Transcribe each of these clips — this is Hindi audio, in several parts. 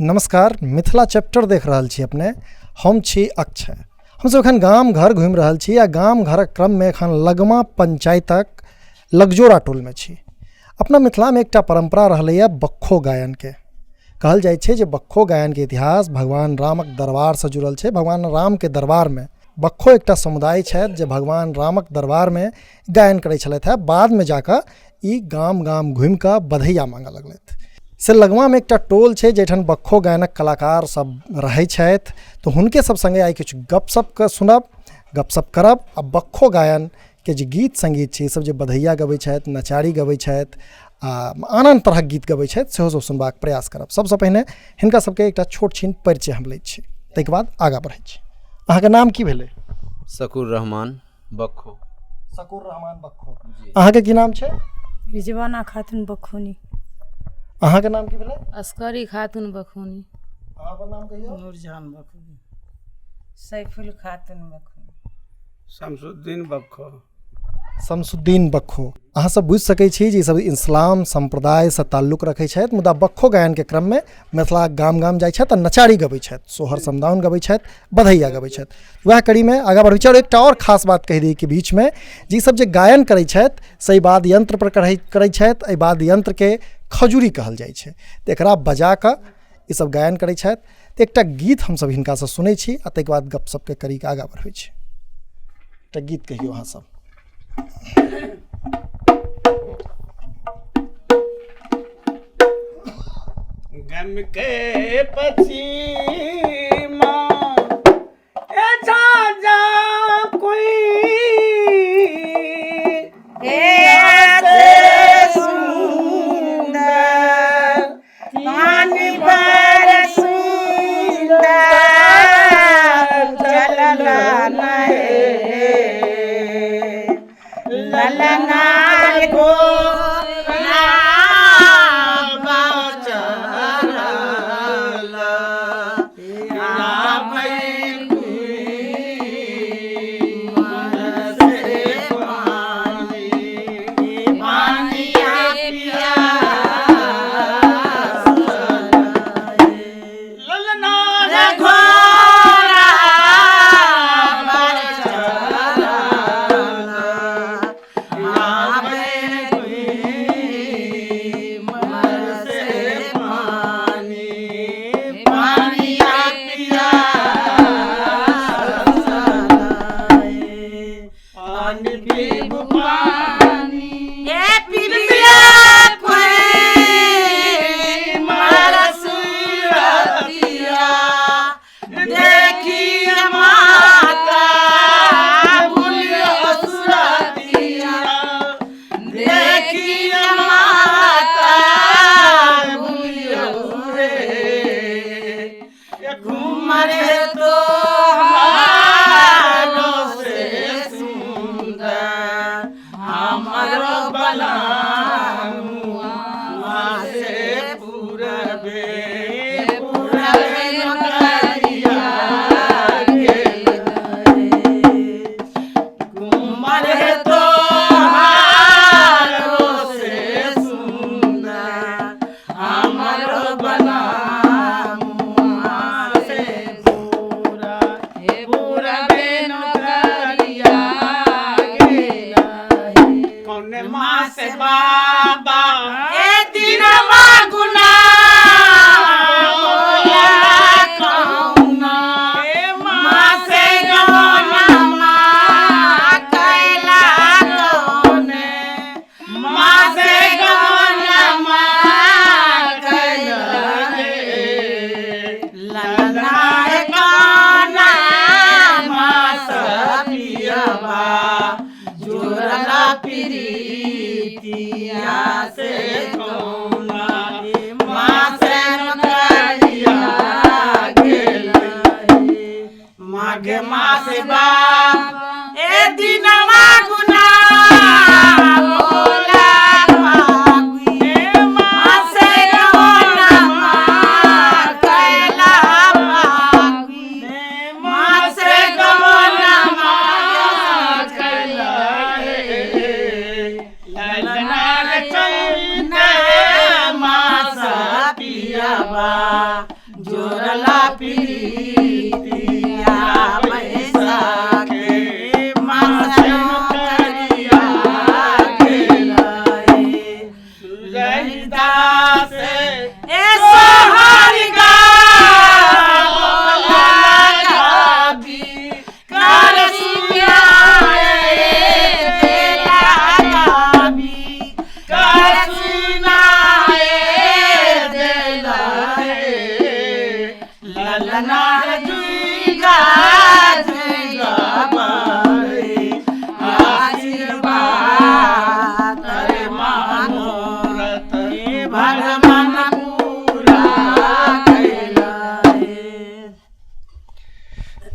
नमस्कार, मिथिला चैप्टर देख रहल छी अपने। हम छी अक्षय। हमसब एखन गाम घर घूमि रहल छी आ गाम घरक क्रम में एखन लगमा पंचायतक लगजोड़ा टोल में छी। अपना मिथिला में एकटा परंपरा रहलैया बक्खो गायन के। कहल जाइ छै जे बक्खो गायन के इतिहास भगवान रामक दरबार से जुड़ल छै। भगवान राम के दरबार में बक्खो एकटा समुदाय छथि जे भगवान रामक दरबार में गायन करै छलथि है। बाद में जाकऽ ई गाम गाम घुमि कऽ बधैया मांगऽ लगलथि। से लगमा में एकटा टोल छै जैठन बक्खो गायनक कलाकार सब रहै छथि। तो हुनके सब संगे आई किछु गपशप के सुनब, गपशप करब आ बक्खो गायन के जे गीत संगीत छै, सब जे बधैया गबै छथि, नचारी गबै छथि आ आन तरहक गीत गबै छथि, सेहो सब सुनबाक प्रयास करब। सबसँ पहिने हिनका सबके एकटा छोट छीन परिचय हम लैत छी, ताहिके बाद आगाँ बढ़ै छी। अहाँके नाम की भेलै? शकुर रहमान बक्खो। शकुर रहमान बक्खो। अहाँके की नाम छै? रिजवाना खातून बखोनी। अहाँके नाम की भेलै? अस्करी खातून बखोनी। अहाँके नाम कहियौ? नूरजहान बखोनी। सैफुल खातून बखोनी। शमसुद्दीन बक्खो। शमसुद्दीन बक्खो। अहाँ सब बुझि सकै छी जे ई सब इस्लाम संप्रदाय से ताल्लुक रखै छथि, मुदा बक्खो गायन के क्रम में मिथिला गाम गाम जाइ छथि आ नचारी गबै छथि, सोहर समदाउन गबै छथि, बधैया गबै छथि। वएह कड़ी में आगाँ बढ़ै छी। और एकटा और खास बात कहि दी कि बीच में जे सब जे गायन करै छथि से बाद यंत्र पर करै छथि। एहि बाद यंत्र के खजूरी कहल जाइ छै। तऽ एकरा बजा कऽ ई सब गायन करै छथि। तऽ एकटा गीत हमसब हिनका से सुनै छी आ ताहिके बाद गपशप के करी के आगाँ बढ़ै छी। एकटा गीत कहियौ अहाँ सब। गम के पसीमा ऐसा जा कोई ऐसे सुंदर पानी भर सुंदर चलना नहीं ललना को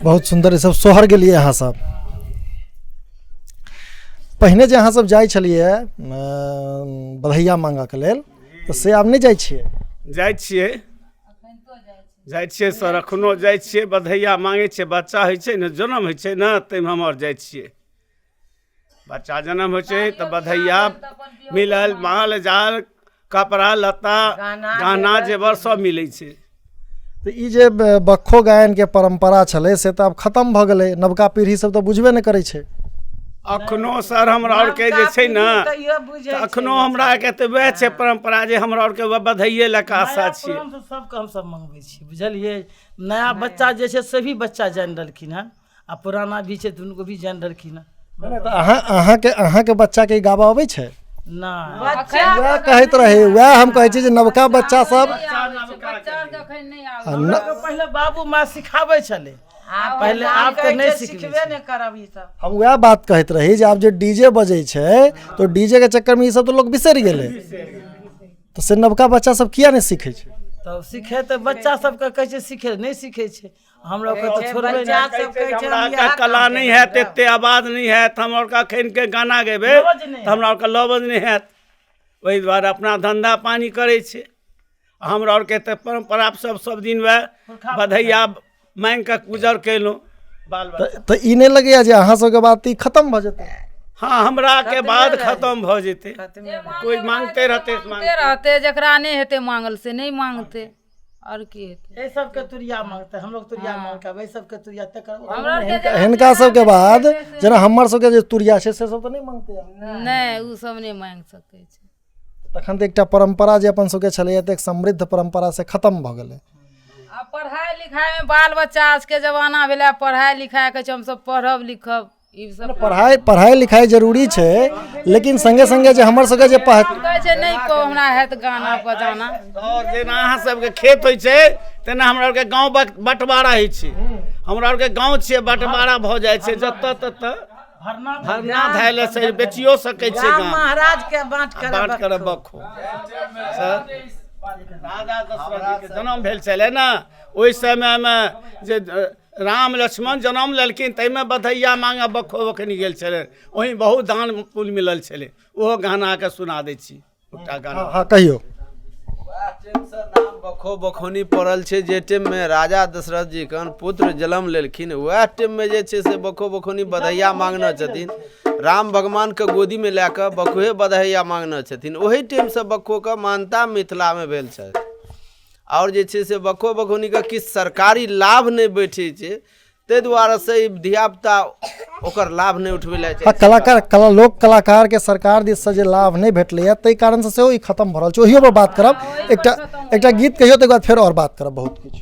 बहुत सुंदर ई सब सोहर गेलिए अहाँ सब। पहिने जे अहाँ सब जाइ छलिए बधैया मांगऽ के लेल तऽ से आब नहि जाइ छियै? जाइ छियै सर, एखनो जाइ छियै बधैया मांगै छियै। बच्चा होइ छै ने, जन्म होइ छै ने, ताहिमे हम जाइ छियै। बच्चा जन्म होइ छै तऽ बधैया मिलल, माल जाल, कपड़ा लत्ता, गहना जेवर सब मिलै छै। तऽ ई जे बक्खो गायन के परंपरा छलै से तऽ आब खत्म भऽ गेलै, नवका पीढ़ी सब तऽ बुझबे नहि करै छै। अखनो सर हमरा आरके जे छै ने, अखनो हमरा आरके तऽ वएह छै परंपरा जे हमरा आरके बधैये लए आशा छियै। सबके हमसब मंगबै छी, बुझलियै। नया बच्चा जे छै से भी बच्चा जानि रहलखिन हँ, आ पुराना भी छै दुनू भी जानि रहलखिन हँ। तऽ अहाँके बच्चा के गाबऽ अबै छै? नहीं, वएह कहैत रहे, वएह हम कहै छी जे नवका बच्चा सब पहले बाबू माँ सिखाबै छले, पहले आब तो नहीं सिखबे नहीं करब ई सब। हम वएह बात कहैत रही जे आब जे डीजे बजै छै तो डीजे के चक्कर में ई सब तो लोग बिसरि गेलै, तो से नवका बच्चा सब किया नहीं सीखे छै? तो सीखे तो बच्चा सबके कहै छै सीखे, नहीं सीखे छै। हम लोग के तो छोड़बे नहीं। हमरा कला नहीं है, एते आवाज नहीं है, हमरा का खैन के गाना गेबे तो हमरा का लवज नहीं है। वही द्वारा अपना धंधा पानी करे छे। हमरा और के परंपरा सब दिन वह बधैया मांग के गुजर कैलू। तो ई नहीं लगैया जे अहाँ सबके बात ई खत्म भ जेतै? हाँ, हमरा के बाद खत्म भ जेते। कोई मांगते रहते, जकरा नहीं हेते मांगल से नहीं मांगते, और की हेते। ए सब के तुरिया मांगते, हम लोग तुरिया मांगके वही सब के तुरिया तक हिनका सबके बाद जेना हमर सबके जे तुरिया छै से सब तो नहीं मांगते? नहीं, उ सब नहीं मांग सकै छै। तखन तऽ एकटा परंपरा जे अपन सबके छलैया तऽ एक समृद्ध परंपरा से खत्म भऽ गेलै। आ पढ़ाई लिखाई में बाल बच्चा आज के जमाना भेलै, पढ़ाई लिखाई के हम सब पढ़ब लिखब, ई सब पढ़ाई लिखाई जरूरी छै, लेकिन संगे संगे जे हमर सबके जे कहै छै नहीं को हमरा हैत गाना बजाना। और जेना अहाँ सबके खेत होइ छै तेना हमरा आरके गाँव बंटवारा होइ छै। हमरा आरके गाँव छियै, बंटवारा भऽ जाइ छै, जतऽ ततऽ भरना धैले से बेचियो सकै छै। महाराज के बाँट कर बखो राजा दशरथ के जन्म भेल छलै ने, ओहि समय में जे राम लक्ष्मण जन्म लेलखिन ताहिमे बधैया मांगे बखो बखनी गेल छलै। वही बहुत दान पुण्य मिलल छलै, ओहो गाना के सुना दै छी एकटा गाना। हाँ कहियो। नाम बखो बखौनी पड़ल छै जे टाइम में राजा दशरथ जी कन पुत्र जन्म लेलखिन, वह टाइम में जे छै से बखो बखौनी बधैया मांगने छथिन। राम भगवान के गोदी में लैके बखोहे बधैया मांगने छथिन। वही टाइम से बखो के मान्यता मिथिला में भेल छै। और जे छै से बखो बखौनी के किछु सरकारी लाभ नहीं बैठे छै, ताहि दुआरे से धियापुता ओकर लाभ नहीं उठबै ले कलाकार लोक कलाकार के सरकार दिस से जे लाभ नहीं भेटलैया ताहि कारण से सेहो ई खत्म भऽ रहल छै। ओहियो पर बात करब, एकटा गीत कहियो तकर बाद फेर और बात करब बहुत किछु।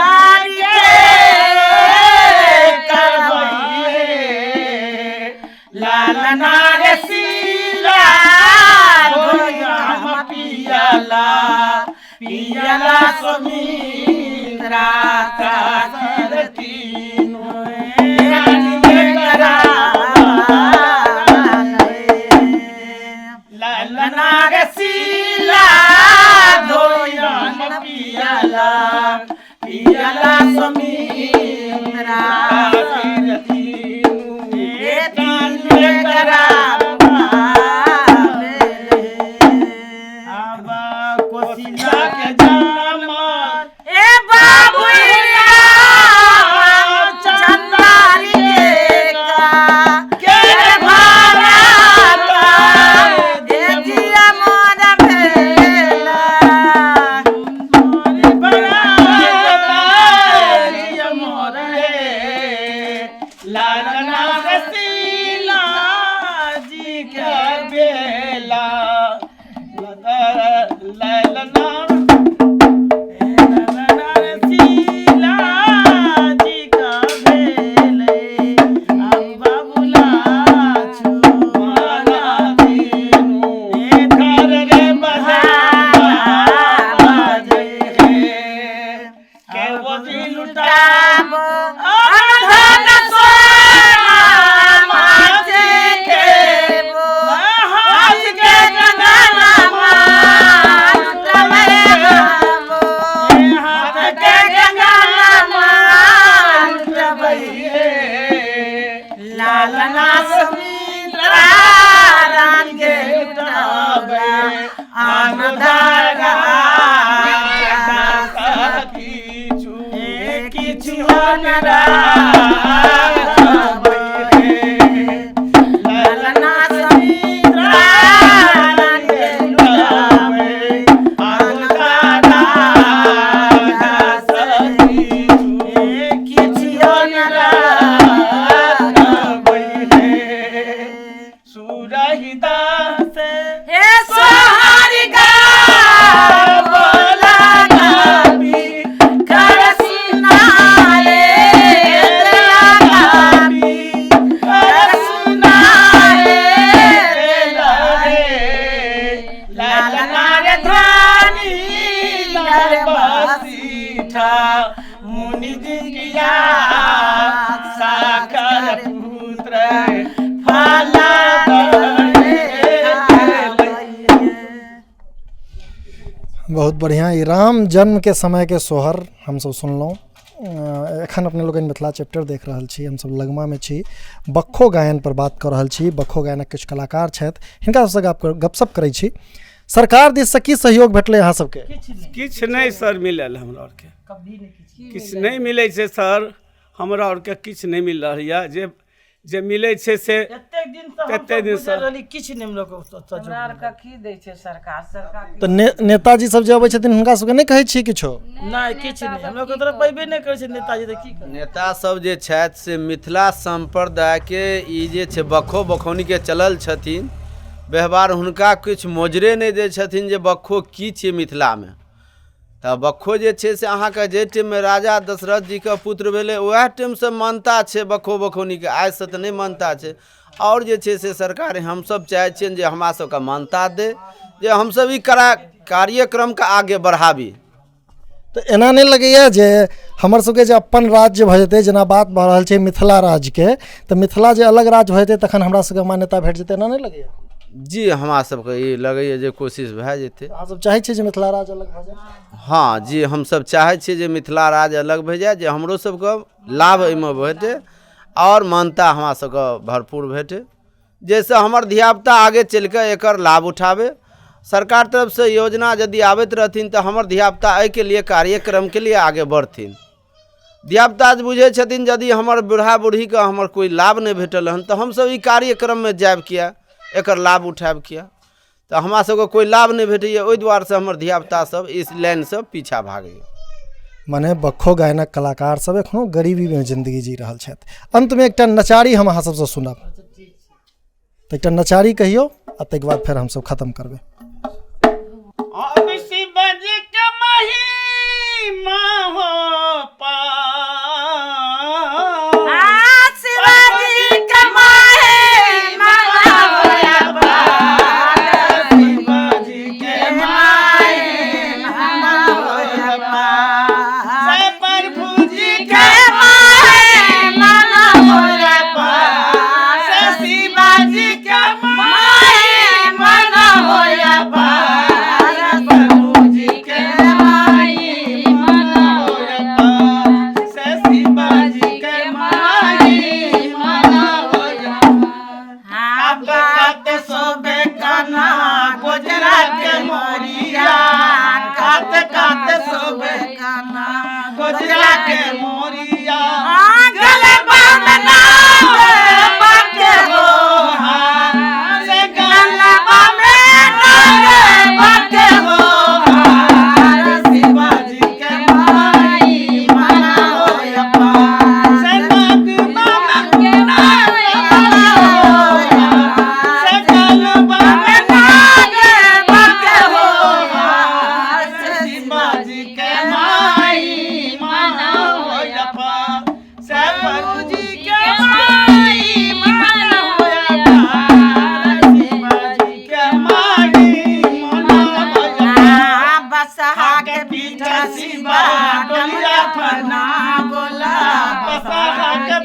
La सुमित्रा सागर तीनों रानी करा ललना रसीला धोयन पियला पियला सुमित्रा सागर तीनों रानी करा बहुत बढ़िया ई राम जन्म के समय के सोहर हम सब सुनलहुँ। एखन अपने लोग मिथिला चैप्टर देख रहल छी, हम सब लगमा में छी, बक्खो गायन पर बात कर रहल छी। बक्खो गायनक किछु कलाकार छथि, हिनका सबसँ गपशप करै छी। सरकार दिस से की सहयोग भेटलै अहाँ सबके? किछु नहीं सर मिलल हमरा और के, किछु नहीं मिलै छै सर, हमरा और के किछु नहीं मिल रहल यऽ। जे मिलै छै से कते दिन से किछु नहीं मिलल। हमरा आर के की दै छै सरकार तो नेताजी सब जे अबै छथिन हुनका सबके नहीं कहै छी किछो? नहीं किछु नहीं, हम लोग के तरफ पैबे नहीं करै छै नेताजी। तऽ की करबै? नेता सब जे छथि से मिथिला संप्रदाय के ई जे छै बक्खो बखौनी के चलल छथिन, व्यवहार हुनका किछु मोजरे नहीं दै छथिन जे बक्खो की छियै मिथिला में। तऽ बक्खो जे छै से अहाँके जे टाइममे राजा दशरथ जी के पुत्र भेलै वएह टाइमसँ मान्यता छै बक्खो बखौनीके, आइसँ तऽ नहीं मान्यता छै। और जे छै से सरकार हमसब चाहै छियनि जे हमरा सबके मान्यता दे, जे हमसब ई कार्यक्रम के आगे बढ़ाबी। तो एना नहीं लगैया जे हमर सबके जे अपन राज्य भऽ जेतै, जेना बात भऽ रहल छै मिथिला राज्य के, तऽ मिथिला जे अलग राज्य भऽ जेतै तखन हमरा सबके मान्यता भेट जेतै, एना नहीं लगैया? जी हमरा सबके ई लगैया जे कोशिश भए जेतै। अहाँ सब चाहै छियै जे मिथिला राज्य अलग भऽ जाय? हाँ जी, हमसब चाहै छियै जे मिथिला राज्य अलग भऽ जाय, जे हमरो सबके लाभ एहिमे भेटै और मान्यता हमरा सबके भरपूर भेटै, जाहिसँ हमर धियापुता आगे चलिकऽ एकर लाभ उठाबै। सरकार तरफ से योजना यदि आबैत रहथिन तऽ हमर धियापुता एहिके लिए कार्यक्रम के लिए आगे बढ़थिन। धियापुता बुझै छथिन यदि हमर बूढ़ा बूढ़ीके हमर कोई लाभ नहीं भेटल हन तऽ हमसब ई कार्यक्रममे जायब किया, एकर लाभ उठायब किया? तऽ हमरा सबके कोई लाभ नहीं भेटैया, ओहि दुआरे से हमर धियापुता सब इस लाइन से पीछा भागैया। माने बक्खो गायनक कलाकार सब एखनो गरीबी में जिंदगी जी रहल छथि। अंत में एकटा नचारी हम अहाँ सबसँ सुनब, तऽ एकटा नचारी कहियौ आ ताहिके बाद फेर हमसब खत्म करबै।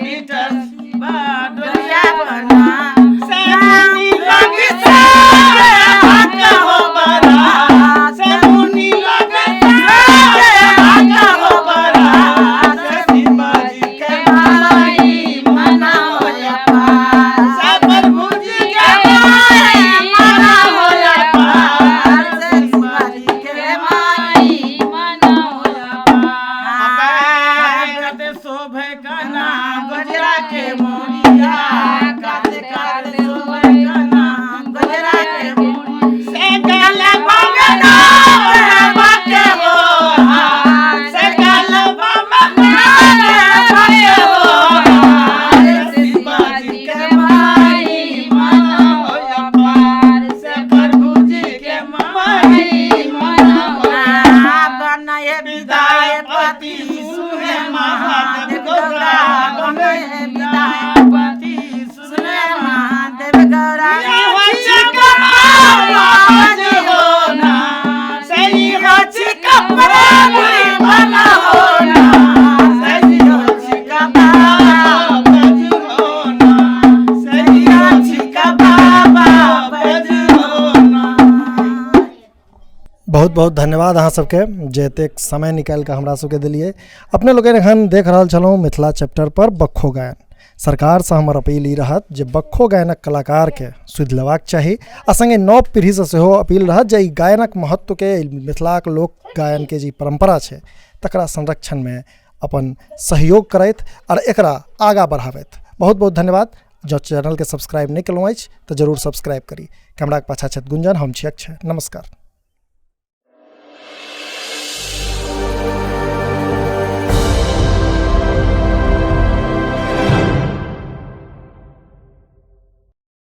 मीटर डोरिया बना सैनी लग से हक हो बरा सैनी लग से हक हो बरा शिवा जी के माई मना हो पार सब प्रभु जी के माई मना हो पार शिवा जी के माई मना हो पार काते शोभे कना गजरा के मोरिया काते काते शोभे कना गजरा के मोरिया से गल बमना बाटे हो से गल बमना बाटे हो शिवा जी के माई मना हो पार से प्रभु जी के माई मना हो बनाए विदाय पति सुने महादेव गौरा बनाए विदाय पति सुने महादेव गौरा सही हो चिका बना हो ना सही हो चिका बाबा हो ना सही हो चिका बाबा हो ना। बहुत बहुत धन्यवाद अहाँ सबके जे एतेक समय निकालि कऽ हमरा सबके देलिए। अपने लोग एखन देख रहल छलहुँ मिथिला चैप्टर पर बक्खो गायन। सरकारसँ हमर अपील ई रहत जे बक्खो गायनक कलाकारके सुधि लेबाक चाही आ संगे नव पीढ़ीसँ सेहो अपील रहत जे ई गायनक महत्वके मिथिलाक लोक गायनके जे परम्परा छै तकरा संरक्षणमे अपन सहयोग करथि आओर एकरा आगाँ बढ़ाबथि। बहुत बहुत धन्यवाद। जँ चैनलके सब्सक्राइब नहि केलहुँ अछि तऽ जरूर सब्सक्राइब करी। कैमराके पाछा छथि गुंजन, हम छी अक्षय। नमस्कार।